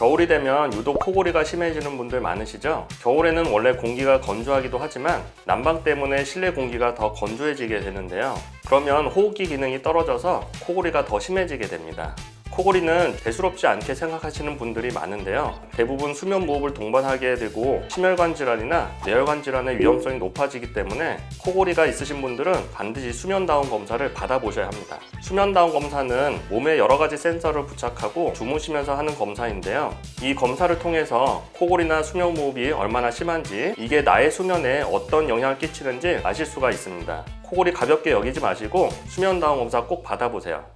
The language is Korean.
겨울이 되면 유독 코골이가 심해지는 분들 많으시죠? 겨울에는 원래 공기가 건조하기도 하지만 난방 때문에 실내 공기가 더 건조해지게 되는데요. 그러면 호흡기 기능이 떨어져서 코골이가 더 심해지게 됩니다. 코골이는 대수롭지 않게 생각하시는 분들이 많은데요. 대부분 수면 무호흡을 동반하게 되고 심혈관 질환이나 뇌혈관 질환의 위험성이 높아지기 때문에 코골이가 있으신 분들은 반드시 수면다운 검사를 받아보셔야 합니다. 수면다운 검사는 몸에 여러 가지 센서를 부착하고 주무시면서 하는 검사인데요. 이 검사를 통해서 코골이나 수면 무호흡이 얼마나 심한지, 이게 나의 수면에 어떤 영향을 끼치는지 아실 수가 있습니다. 코골이 가볍게 여기지 마시고 수면다운 검사 꼭 받아보세요.